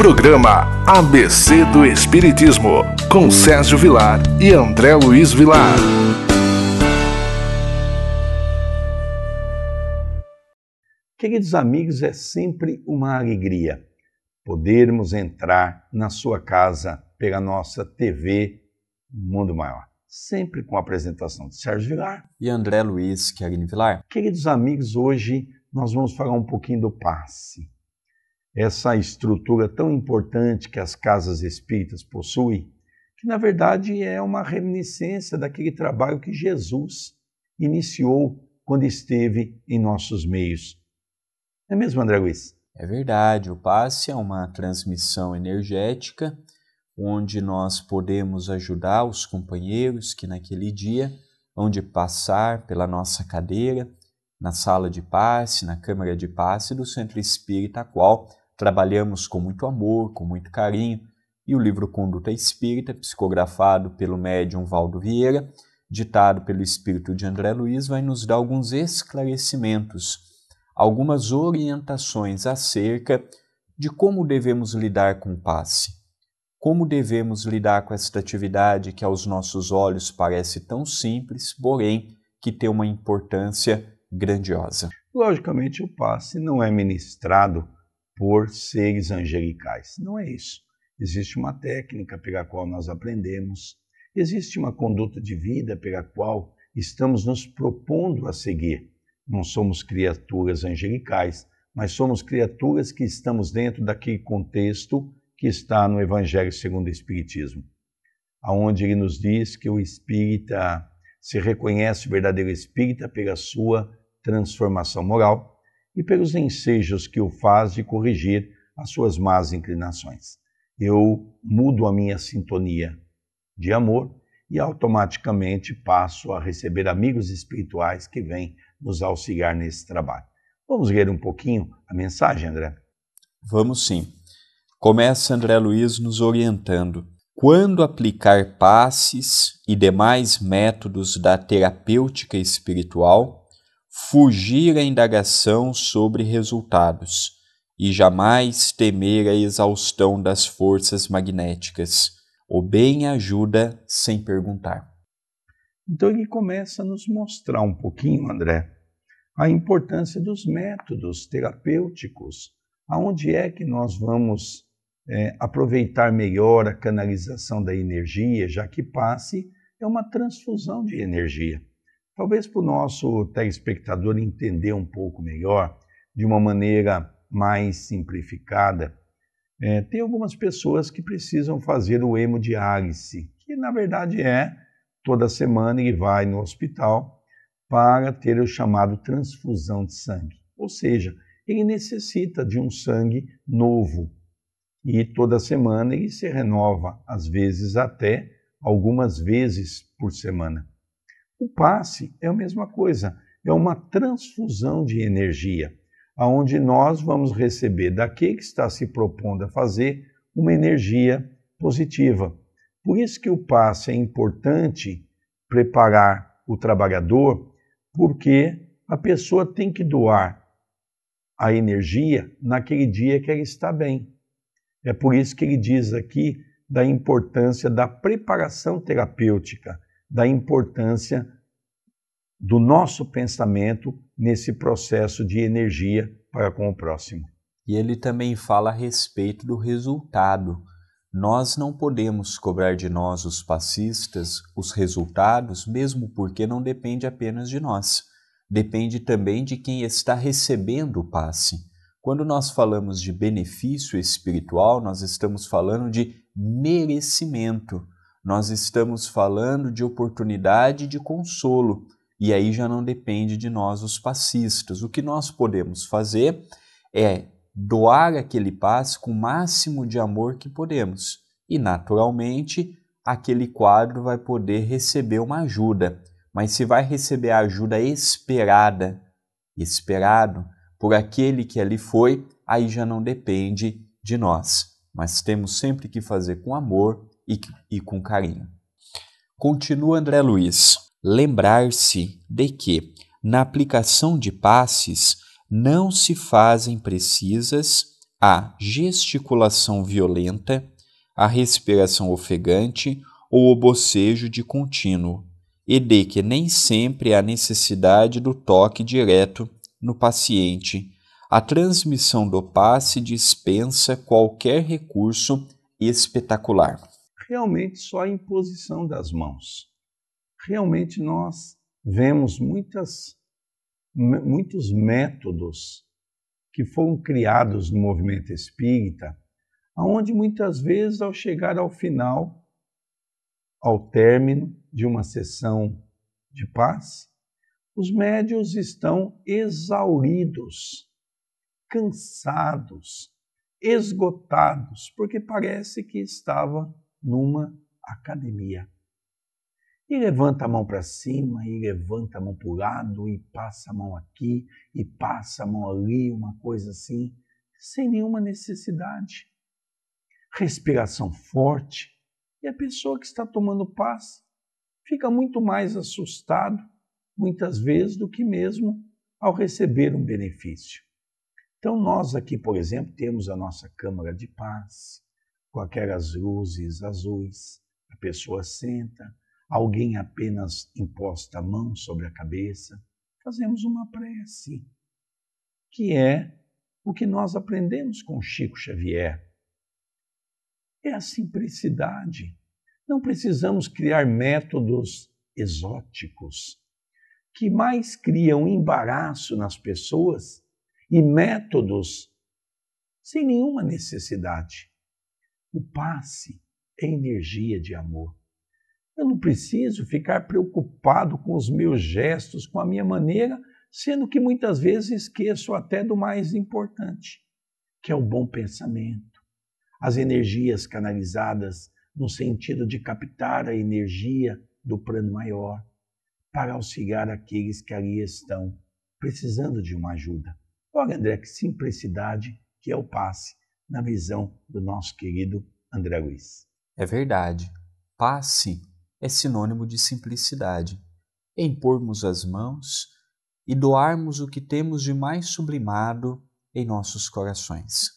Programa ABC do Espiritismo, com Sérgio Vilar e André Luiz Vilar. Queridos amigos, é sempre uma alegria podermos entrar na sua casa pela nossa TV Mundo Maior. Sempre com a apresentação de Sérgio Vilar e André Luiz Querini Vilar. Queridos amigos, hoje nós vamos falar um pouquinho do passe. Essa estrutura tão importante que as casas espíritas possuem, que na verdade é uma reminiscência daquele trabalho que Jesus iniciou quando esteve em nossos meios. Não é mesmo, André Luiz? É verdade, o passe é uma transmissão energética onde nós podemos ajudar os companheiros que naquele dia hão de passar pela nossa cadeira, na sala de passe, na câmara de passe do Centro Espírita, a qual trabalhamos com muito amor, com muito carinho, e o livro Conduta Espírita, psicografado pelo médium Valdo Vieira, ditado pelo espírito de André Luiz, vai nos dar alguns esclarecimentos, algumas orientações acerca de como devemos lidar com o passe, como devemos lidar com esta atividade que aos nossos olhos parece tão simples, porém que tem uma importância grandiosa. Logicamente, o passe não é ministrado por seres angelicais. Não é isso. Existe uma técnica pela qual nós aprendemos, existe uma conduta de vida pela qual estamos nos propondo a seguir. Não somos criaturas angelicais, mas somos criaturas que estamos dentro daquele contexto que está no Evangelho segundo o Espiritismo, onde ele nos diz que o espírita se reconhece o verdadeiro espírita pela sua transformação moral e pelos ensejos que o faz de corrigir as suas más inclinações. Eu mudo a minha sintonia de amor e automaticamente passo a receber amigos espirituais que vêm nos auxiliar nesse trabalho. Vamos ler um pouquinho a mensagem, André? Vamos sim. Começa André Luiz nos orientando. Quando aplicar passes e demais métodos da terapêutica espiritual, fugir à indagação sobre resultados e jamais temer a exaustão das forças magnéticas. O bem ajuda sem perguntar. Então ele começa a nos mostrar um pouquinho, André, a importância dos métodos terapêuticos, aonde é que nós vamos aproveitar melhor a canalização da energia, já que passe é uma transfusão de energia. Talvez para o nosso telespectador entender um pouco melhor, de uma maneira mais simplificada, tem algumas pessoas que precisam fazer o hemodiálise, que na verdade toda semana ele vai no hospital para ter o chamado transfusão de sangue. Ou seja, ele necessita de um sangue novo e toda semana ele se renova, às vezes até algumas vezes por semana. O passe é a mesma coisa, é uma transfusão de energia, onde nós vamos receber daquele que está se propondo a fazer uma energia positiva. Por isso que o passe é importante preparar o trabalhador, porque a pessoa tem que doar a energia naquele dia que ela está bem. É por isso que ele diz aqui da importância da preparação terapêutica, da importância do nosso pensamento nesse processo de energia para com o próximo. E ele também fala a respeito do resultado. Nós não podemos cobrar de nós, os passistas, os resultados, mesmo porque não depende apenas de nós. Depende também de quem está recebendo o passe. Quando nós falamos de benefício espiritual, nós estamos falando de merecimento. Nós estamos falando de oportunidade de consolo. E aí já não depende de nós, os passistas. O que nós podemos fazer é doar aquele passe com o máximo de amor que podemos. E, naturalmente, aquele quadro vai poder receber uma ajuda. Mas se vai receber a ajuda esperado por aquele que ali foi, aí já não depende de nós. Mas temos sempre que fazer com amor e com carinho. Continua André Luiz. Lembrar-se de que, na aplicação de passes, não se fazem precisas a gesticulação violenta, a respiração ofegante ou o bocejo de contínuo, e de que nem sempre há necessidade do toque direto no paciente. A transmissão do passe dispensa qualquer recurso espetacular. Realmente só a imposição das mãos. Realmente nós vemos muitos métodos que foram criados no movimento espírita, onde muitas vezes ao chegar ao final, ao término de uma sessão de passe, os médiuns estão exauridos, cansados, esgotados, porque parece que estava numa academia. E levanta a mão para cima, e levanta a mão para o lado, e passa a mão aqui, e passa a mão ali, uma coisa assim, sem nenhuma necessidade. Respiração forte, e a pessoa que está tomando passe fica muito mais assustado, muitas vezes, do que mesmo ao receber um benefício. Então nós aqui, por exemplo, temos a nossa câmara de passe, com aquelas luzes azuis, a pessoa senta, alguém apenas imposta a mão sobre a cabeça, fazemos uma prece, que é o que nós aprendemos com Chico Xavier. É a simplicidade. Não precisamos criar métodos exóticos, que mais criam embaraço nas pessoas e métodos sem nenhuma necessidade. O passe é energia de amor. Eu não preciso ficar preocupado com os meus gestos, com a minha maneira, sendo que muitas vezes esqueço até do mais importante, que é o bom pensamento. As energias canalizadas no sentido de captar a energia do plano maior para auxiliar aqueles que ali estão precisando de uma ajuda. Olha, André, que simplicidade que é o passe na visão do nosso querido André Luiz. É verdade. Passe é sinônimo de simplicidade. É impormos as mãos e doarmos o que temos de mais sublimado em nossos corações.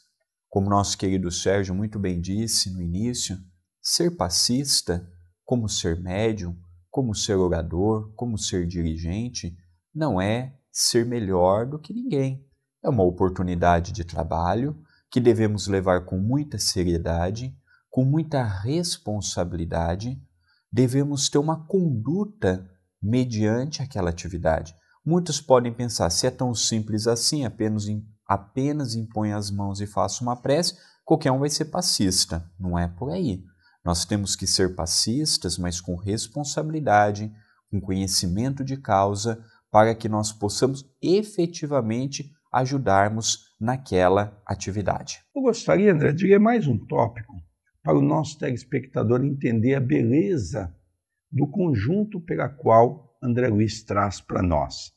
Como nosso querido Sérgio muito bem disse no início, ser passista, como ser médium, como ser orador, como ser dirigente, não é ser melhor do que ninguém. É uma oportunidade de trabalho que devemos levar com muita seriedade, com muita responsabilidade. Devemos ter uma conduta mediante aquela atividade. Muitos podem pensar, se é tão simples assim, apenas impõe as mãos e faça uma prece, qualquer um vai ser passista. Não é por aí. Nós temos que ser passistas, mas com responsabilidade, com conhecimento de causa, para que nós possamos efetivamente ajudarmos naquela atividade. Eu gostaria, André, de ler mais um tópico para o nosso telespectador entender a beleza do conjunto pela qual André Luiz traz para nós.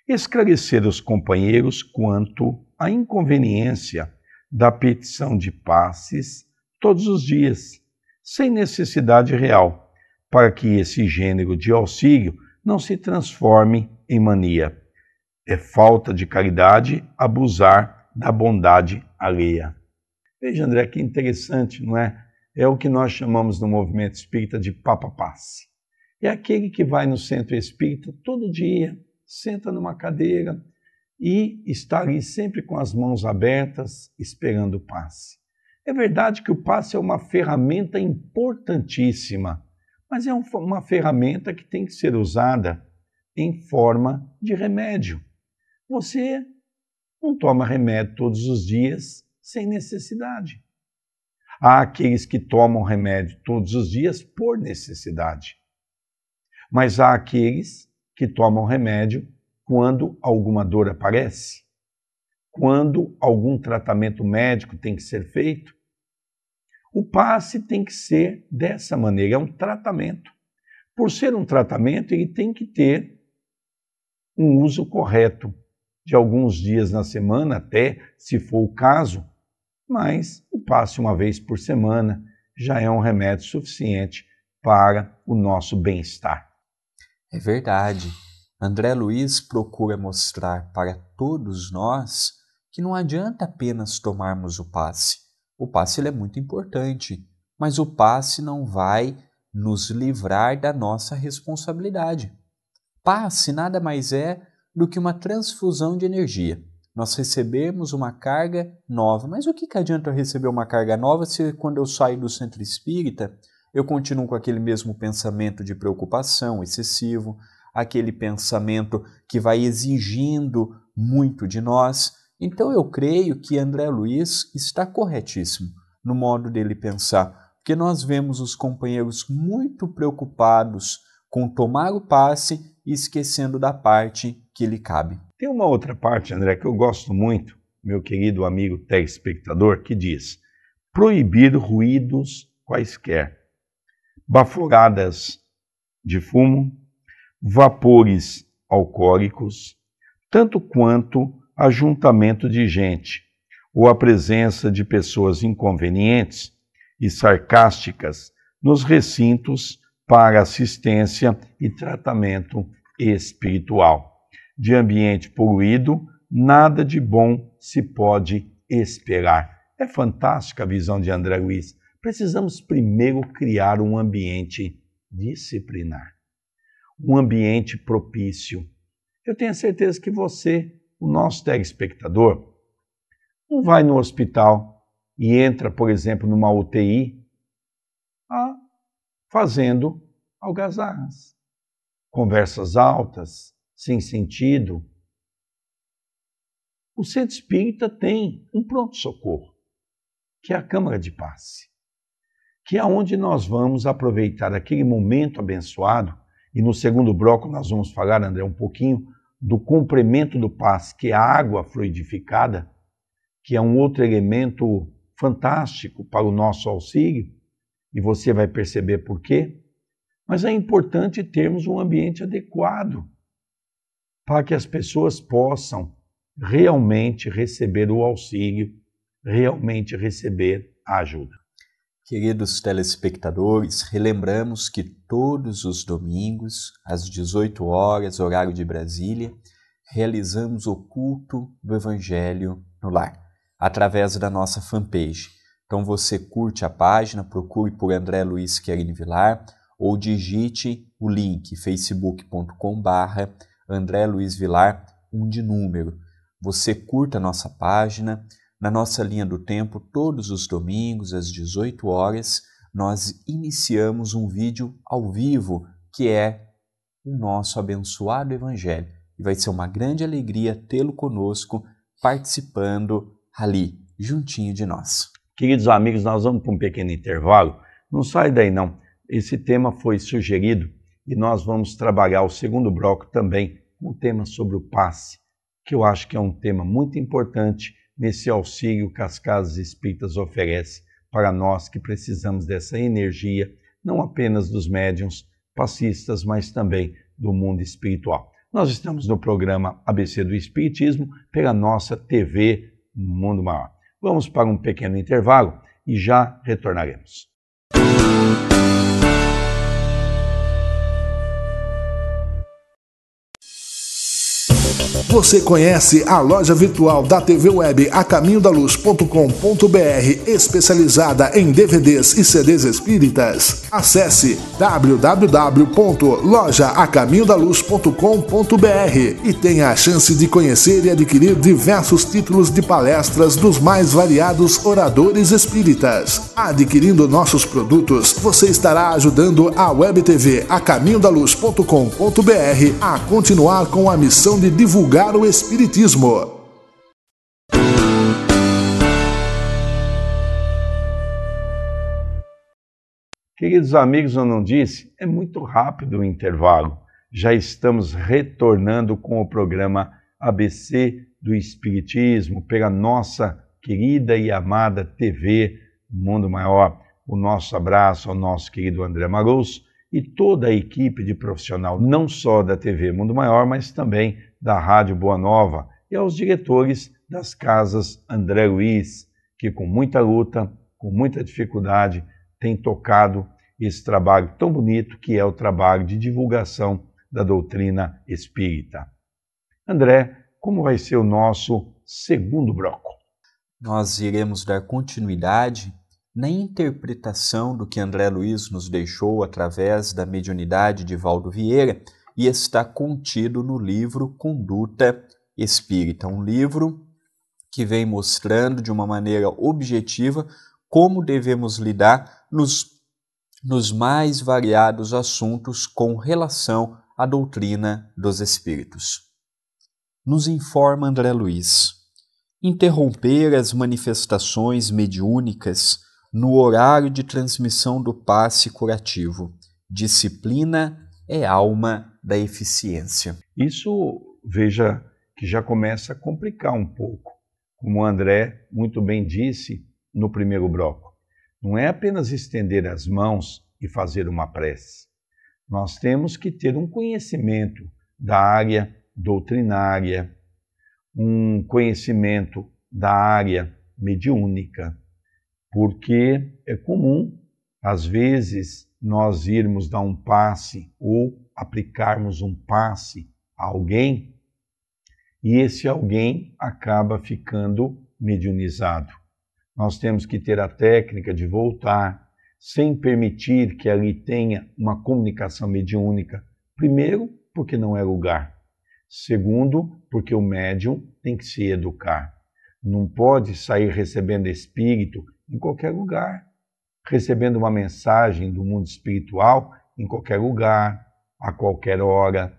Esclarecer os companheiros quanto à inconveniência da petição de passes todos os dias, sem necessidade real, para que esse gênero de auxílio não se transforme em mania. É falta de caridade abusar da bondade alheia. Veja, André, que interessante, não é? É o que nós chamamos no movimento espírita de papa-passe. É aquele que vai no centro espírita todo dia, senta numa cadeira e está ali sempre com as mãos abertas, esperando o passe. É verdade que o passe é uma ferramenta importantíssima, mas é uma ferramenta que tem que ser usada em forma de remédio. Você não toma remédio todos os dias sem necessidade. Há aqueles que tomam remédio todos os dias por necessidade. Mas há aqueles que tomam remédio quando alguma dor aparece, quando algum tratamento médico tem que ser feito. O passe tem que ser dessa maneira, é um tratamento. Por ser um tratamento, ele tem que ter um uso correto, de alguns dias na semana, até se for o caso, mas o passe uma vez por semana já é um remédio suficiente para o nosso bem-estar. É verdade. André Luiz procura mostrar para todos nós que não adianta apenas tomarmos o passe. O passe ele é muito importante, mas o passe não vai nos livrar da nossa responsabilidade. Passe nada mais é do que uma transfusão de energia. Nós recebemos uma carga nova. Mas o que adianta eu receber uma carga nova se quando eu saio do centro espírita eu continuo com aquele mesmo pensamento de preocupação excessivo, aquele pensamento que vai exigindo muito de nós? Então eu creio que André Luiz está corretíssimo no modo dele pensar, porque nós vemos os companheiros muito preocupados com tomar o passe e esquecendo da parte que lhe cabe. Tem uma outra parte, André, que eu gosto muito, meu querido amigo telespectador, que diz: proibir ruídos quaisquer, baforadas de fumo, vapores alcoólicos, tanto quanto ajuntamento de gente ou a presença de pessoas inconvenientes e sarcásticas nos recintos para assistência e tratamento espiritual. De ambiente poluído, nada de bom se pode esperar. É fantástica a visão de André Luiz. Precisamos primeiro criar um ambiente disciplinar, um ambiente propício. Eu tenho certeza que você, o nosso telespectador, não vai no hospital e entra, por exemplo, numa UTI fazendo algazarras, conversas altas, sem sentido. O centro espírita tem um pronto-socorro, que é a Câmara de Passe, que é onde nós vamos aproveitar aquele momento abençoado, e no segundo bloco nós vamos falar, André, um pouquinho do complemento do passe, que é a água fluidificada, que é um outro elemento fantástico para o nosso auxílio, e você vai perceber por quê. Mas é importante termos um ambiente adequado para que as pessoas possam realmente receber o auxílio, realmente receber a ajuda. Queridos telespectadores, relembramos que todos os domingos, às 18 horas, horário de Brasília, realizamos o culto do Evangelho no Lar, através da nossa fanpage. Então você curte a página, procure por André Luiz Querini Vilar ou digite o link facebook.com/André Luiz Vilar, 1 de número. Você curta a nossa página. Na nossa linha do tempo, todos os domingos, às 18 horas, nós iniciamos um vídeo ao vivo, que é o nosso abençoado Evangelho. E vai ser uma grande alegria tê-lo conosco, participando ali, juntinho de nós. Queridos amigos, nós vamos para um pequeno intervalo. Não sai daí não. Esse tema foi sugerido e nós vamos trabalhar o segundo bloco também, um tema sobre o passe, que eu acho que é um tema muito importante nesse auxílio que as casas espíritas oferecem para nós que precisamos dessa energia, não apenas dos médiuns passistas, mas também do mundo espiritual. Nós estamos no programa ABC do Espiritismo, pela nossa TV Mundo Maior. Vamos para um pequeno intervalo e já retornaremos. Você conhece a loja virtual da TV Web acaminhodaluz.com.br, especializada em DVDs e CDs espíritas? Acesse www.lojaacaminhodaluz.com.br e tenha a chance de conhecer e adquirir diversos títulos de palestras dos mais variados oradores espíritas. Adquirindo nossos produtos, você estará ajudando a Web TV acaminhodaluz.com.br a continuar com a missão de divulgar o Espiritismo. Queridos amigos, eu não disse, é muito rápido o intervalo. Já estamos retornando com o programa ABC do Espiritismo, pela nossa querida e amada TV Mundo Maior. O nosso abraço ao nosso querido André Marusso e toda a equipe de profissional, não só da TV Mundo Maior, mas também da Rádio Boa Nova, e aos diretores das casas André Luiz, que com muita luta, com muita dificuldade, tem tocado esse trabalho tão bonito que é o trabalho de divulgação da doutrina espírita. André, como vai ser o nosso segundo bloco. Nós iremos dar continuidade na interpretação do que André Luiz nos deixou através da mediunidade de Valdo Vieira e está contido no livro Conduta Espírita, um livro que vem mostrando de uma maneira objetiva como devemos lidar nos mais variados assuntos com relação à doutrina dos espíritos. Nos informa André Luiz: interromper as manifestações mediúnicas no horário de transmissão do passe curativo. Disciplina é alma da eficiência. Isso, veja, que já começa a complicar um pouco. Como o André muito bem disse no primeiro bloco, não é apenas estender as mãos e fazer uma prece. Nós temos que ter um conhecimento da área doutrinária, um conhecimento da área mediúnica, porque é comum, às vezes, nós irmos dar um passe ou aplicarmos um passe a alguém e esse alguém acaba ficando mediunizado. Nós temos que ter a técnica de voltar, sem permitir que ali tenha uma comunicação mediúnica. Primeiro, porque não é lugar. Segundo, porque o médium tem que se educar. Não pode sair recebendo espírito em qualquer lugar, recebendo uma mensagem do mundo espiritual em qualquer lugar, a qualquer hora.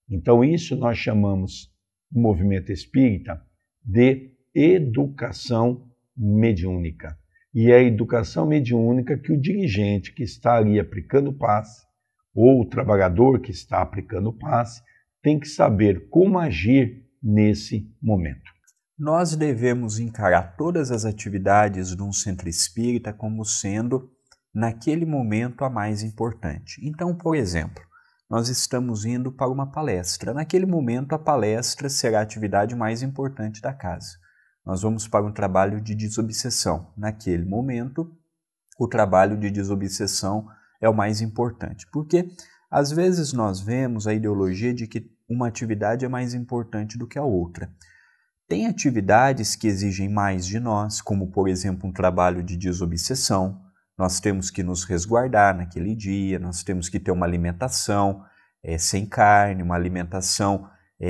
Então isso nós chamamos no movimento espírita de educação mediúnica. E é a educação mediúnica que o dirigente que está ali aplicando o passe, ou o trabalhador que está aplicando o passe, tem que saber como agir nesse momento. Nós devemos encarar todas as atividades de um centro espírita como sendo, naquele momento, a mais importante. Então, por exemplo, nós estamos indo para uma palestra. Naquele momento, a palestra será a atividade mais importante da casa. Nós vamos para um trabalho de desobsessão. Naquele momento, o trabalho de desobsessão é o mais importante. Porque, às vezes, nós vemos a ideologia de que uma atividade é mais importante do que a outra. Tem atividades que exigem mais de nós, como, por exemplo, um trabalho de desobsessão. Nós temos que nos resguardar naquele dia, nós temos que ter uma alimentação sem carne, uma alimentação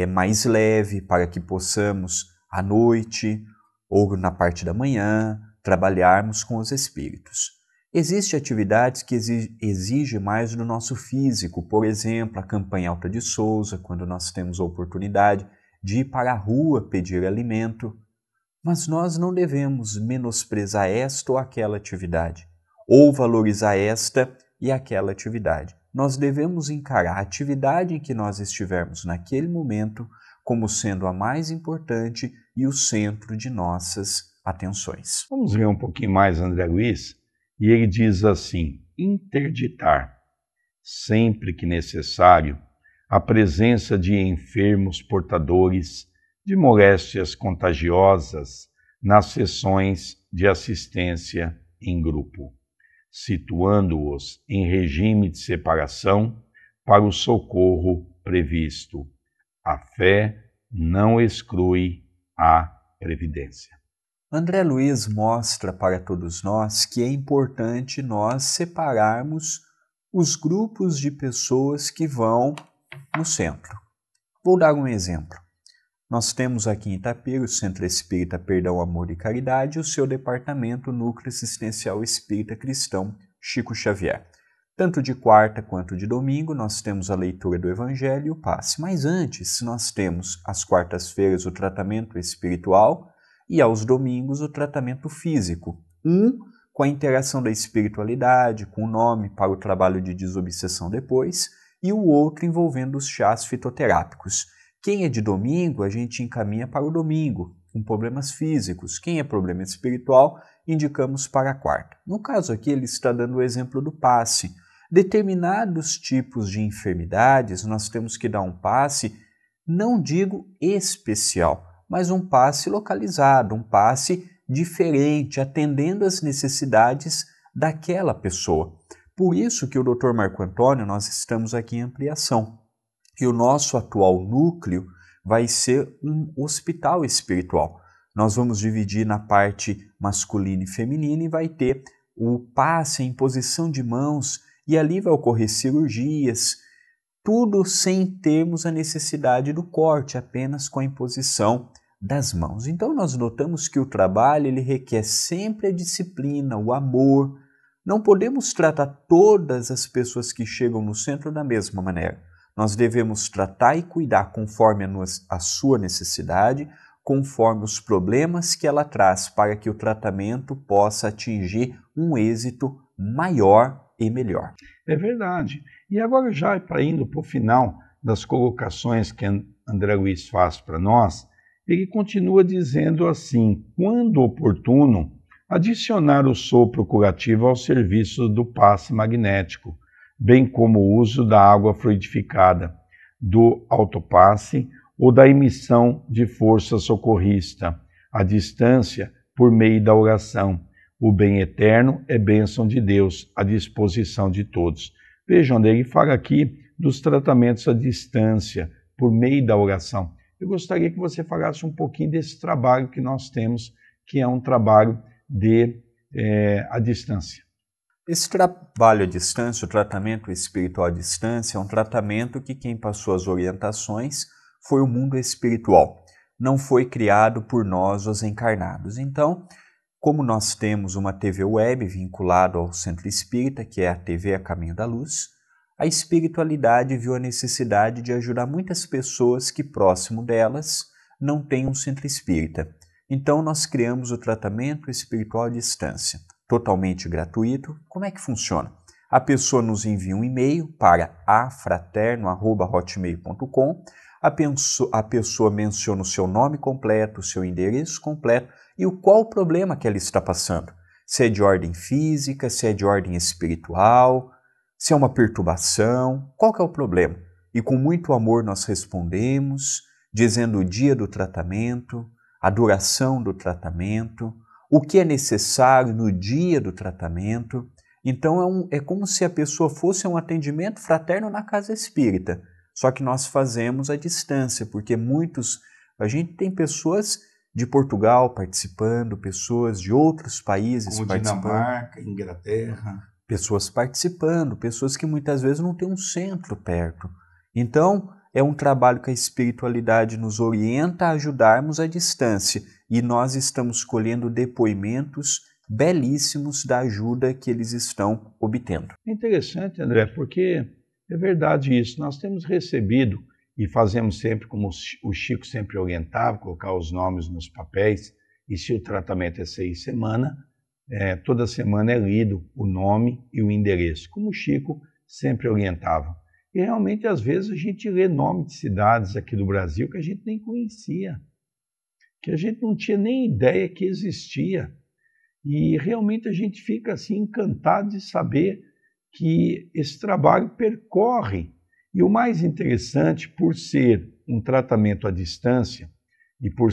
mais leve, para que possamos, à noite ou na parte da manhã, trabalharmos com os espíritos. Existem atividades que exigem mais do nosso físico, por exemplo, a campanha Alta de Souza, quando nós temos a oportunidade de ir para a rua pedir alimento, mas nós não devemos menosprezar esta ou aquela atividade, ou valorizar esta e aquela atividade. Nós devemos encarar a atividade em que nós estivermos naquele momento como sendo a mais importante e o centro de nossas atenções. Vamos ver um pouquinho mais André Luiz, e ele diz assim: interditar, sempre que necessário, a presença de enfermos portadores de moléstias contagiosas nas sessões de assistência em grupo, situando-os em regime de separação para o socorro previsto. A fé não exclui a previdência. André Luiz mostra para todos nós que é importante nós separarmos os grupos de pessoas que vão no centro. Vou dar um exemplo. Nós temos aqui em Itapira o Centro Espírita Perdão, Amor e Caridade e o seu departamento Núcleo Assistencial Espírita Cristão Chico Xavier. Tanto de quarta quanto de domingo nós temos a leitura do Evangelho e o passe. Mas antes nós temos às quartas-feiras o tratamento espiritual e aos domingos o tratamento físico. Com a interação da espiritualidade, com o nome para o trabalho de desobsessão depois, e o outro envolvendo os chás fitoterápicos. Quem é de domingo, a gente encaminha para o domingo, com problemas físicos. Quem é problema espiritual, indicamos para a quarta. No caso aqui, ele está dando o exemplo do passe. Determinados tipos de enfermidades, nós temos que dar um passe, não digo especial, mas um passe localizado, um passe diferente, atendendo às necessidades daquela pessoa. Por isso que o Dr. Marco Antônio, nós estamos aqui em ampliação. E o nosso atual núcleo vai ser um hospital espiritual. Nós vamos dividir na parte masculina e feminina e vai ter o passe, a imposição de mãos, e ali vai ocorrer cirurgias, tudo sem termos a necessidade do corte, apenas com a imposição das mãos. Então nós notamos que o trabalho ele requer sempre a disciplina, o amor. Não podemos tratar todas as pessoas que chegam no centro da mesma maneira. Nós devemos tratar e cuidar conforme a sua necessidade, conforme os problemas que ela traz, para que o tratamento possa atingir um êxito maior e melhor. É verdade. E agora já indo para o final das colocações que André Luiz faz para nós, ele continua dizendo assim: quando oportuno, adicionar o sopro curativo ao serviço do passe magnético, bem como o uso da água fluidificada, do autopasse ou da emissão de força socorrista, à distância, por meio da oração. O bem eterno é bênção de Deus, à disposição de todos. Vejam, ele fala aqui dos tratamentos à distância, por meio da oração. Eu gostaria que você falasse um pouquinho desse trabalho que nós temos, que é um trabalho à distância. Esse trabalho à distância, o tratamento espiritual à distância, é um tratamento que quem passou as orientações foi o mundo espiritual. Não foi criado por nós, os encarnados. Então, como nós temos uma TV web vinculada ao Centro Espírita, que é a TV A Caminho da Luz, a espiritualidade viu a necessidade de ajudar muitas pessoas que, próximo delas, não têm um centro espírita. Então, nós criamos o tratamento espiritual à distância, totalmente gratuito. Como é que funciona? A pessoa nos envia um e-mail para afraterno@hotmail.com. A pessoa menciona o seu nome completo, o seu endereço completo e qual o problema que ela está passando. Se é de ordem física, se é de ordem espiritual, se é uma perturbação, qual que é o problema? E com muito amor nós respondemos, dizendo o dia do tratamento, a duração do tratamento, o que é necessário no dia do tratamento. Então é como se a pessoa fosse um atendimento fraterno na casa espírita, só que nós fazemos à distância, porque a gente tem pessoas de Portugal participando, pessoas de outros países como participando. Dinamarca, Inglaterra. Pessoas participando, pessoas que muitas vezes não têm um centro perto. Então, é um trabalho que a espiritualidade nos orienta a ajudarmos à distância e nós estamos colhendo depoimentos belíssimos da ajuda que eles estão obtendo. É interessante, André, porque é verdade isso. Nós temos recebido e fazemos sempre como o Chico sempre orientava, colocar os nomes nos papéis, e se o tratamento é 6 semanas, toda semana é lido o nome e o endereço, como o Chico sempre orientava. E realmente, às vezes, a gente lê nome de cidades aqui do Brasil que a gente nem conhecia, que a gente não tinha nem ideia que existia. E realmente a gente fica assim encantado de saber que esse trabalho percorre. E o mais interessante, por ser um tratamento à distância e por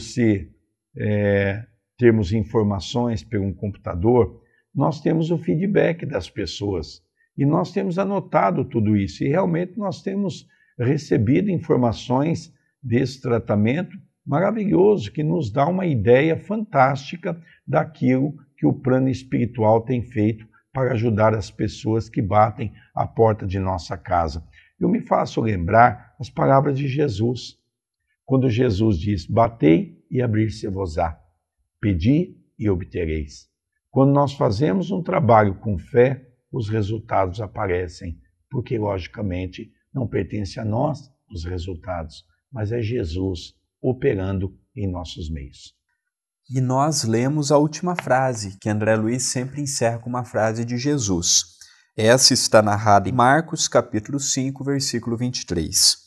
termos informações por um computador, nós temos o feedback das pessoas. E nós temos anotado tudo isso. E realmente nós temos recebido informações desse tratamento maravilhoso, que nos dá uma ideia fantástica daquilo que o plano espiritual tem feito para ajudar as pessoas que batem à porta de nossa casa. Eu me faço lembrar as palavras de Jesus, quando Jesus diz: batei e abrir-se-vos-á, pedi e obtereis. Quando nós fazemos um trabalho com fé, os resultados aparecem, porque, logicamente, não pertence a nós os resultados, mas é Jesus operando em nossos meios. E nós lemos a última frase, que André Luiz sempre encerra com uma frase de Jesus. Essa está narrada em Marcos, capítulo 5, versículo 23.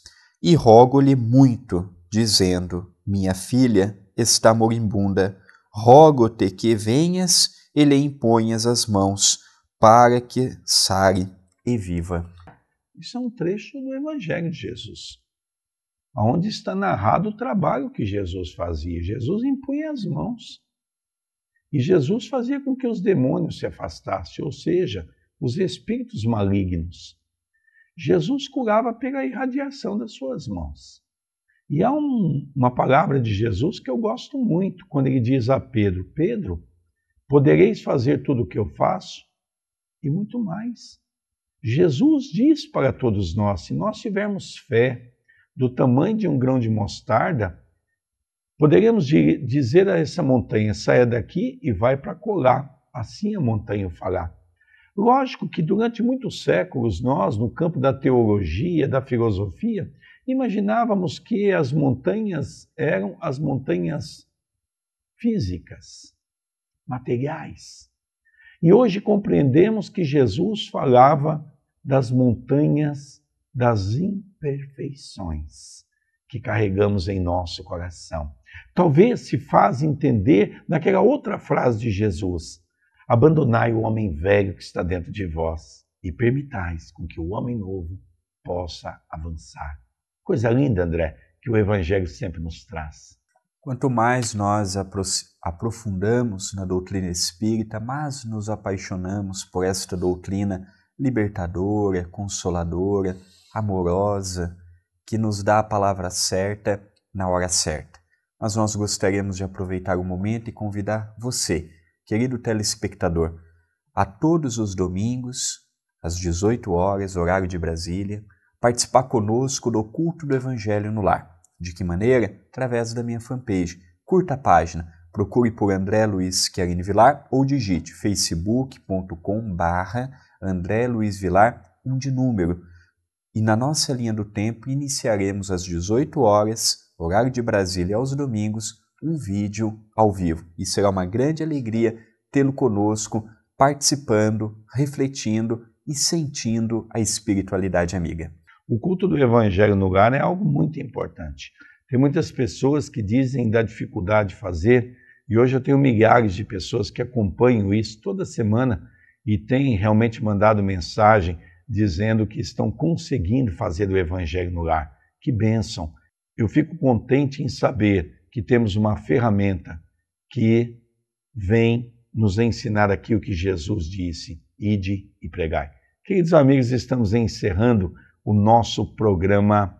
E rogo-lhe muito, dizendo: minha filha está moribunda, rogo-te que venhas e lhe imponhas as mãos, para que sare e viva. Isso é um trecho do Evangelho de Jesus, onde está narrado o trabalho que Jesus fazia. Jesus impunha as mãos. E Jesus fazia com que os demônios se afastassem, ou seja, os espíritos malignos. Jesus curava pela irradiação das suas mãos. E há uma palavra de Jesus que eu gosto muito, quando ele diz a Pedro: Pedro, podereis fazer tudo o que eu faço e muito mais. Jesus diz para todos nós, se nós tivermos fé do tamanho de um grão de mostarda, poderíamos dizer a essa montanha: saia daqui e vai para colar. Assim a montanha fará. Lógico que durante muitos séculos nós, no campo da teologia, da filosofia, imaginávamos que as montanhas eram as montanhas físicas, materiais. E hoje compreendemos que Jesus falava das montanhas das imperfeições que carregamos em nosso coração. Talvez se faz entender naquela outra frase de Jesus: abandonai o homem velho que está dentro de vós e permitais com que o homem novo possa avançar. Coisa linda, André, que o Evangelho sempre nos traz. Quanto mais nós aprofundamos na doutrina espírita, mais nos apaixonamos por esta doutrina libertadora, consoladora, amorosa, que nos dá a palavra certa na hora certa. Mas nós gostaríamos de aproveitar o momento e convidar você, querido telespectador, a todos os domingos, às 18 horas, horário de Brasília, participar conosco do culto do Evangelho no Lar. De que maneira? Através da minha fanpage. Curta a página, procure por André Luiz Chiarini Vilar ou digite facebook.com/André Luiz Vilar, de número. E na nossa linha do tempo iniciaremos às 18 horas, horário de Brasília, aos domingos, um vídeo ao vivo. E será uma grande alegria tê-lo conosco, participando, refletindo e sentindo a espiritualidade amiga. O culto do Evangelho no Lar é algo muito importante. Tem muitas pessoas que dizem da dificuldade de fazer, e hoje eu tenho milhares de pessoas que acompanham isso toda semana e têm realmente mandado mensagem dizendo que estão conseguindo fazer o Evangelho no Lar. Que bênção! Eu fico contente em saber que temos uma ferramenta que vem nos ensinar aqui o que Jesus disse: ide e pregai. Queridos amigos, estamos encerrando o nosso programa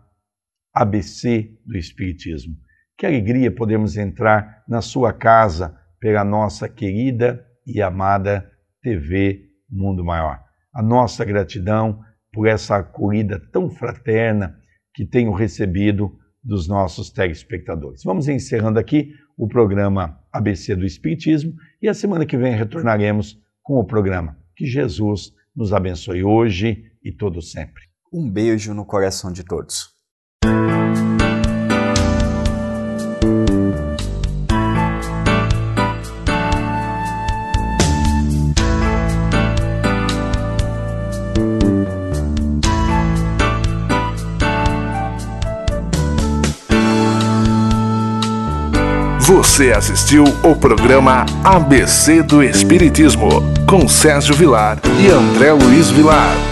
ABC do Espiritismo. Que alegria podermos entrar na sua casa pela nossa querida e amada TV Mundo Maior. A nossa gratidão por essa acolhida tão fraterna que tenho recebido dos nossos telespectadores. Vamos encerrando aqui o programa ABC do Espiritismo e a semana que vem retornaremos com o programa. Que Jesus nos abençoe hoje e todo sempre. Um beijo no coração de todos. Você assistiu o programa ABC do Espiritismo, com Sérgio Vilar e André Luiz Vilar.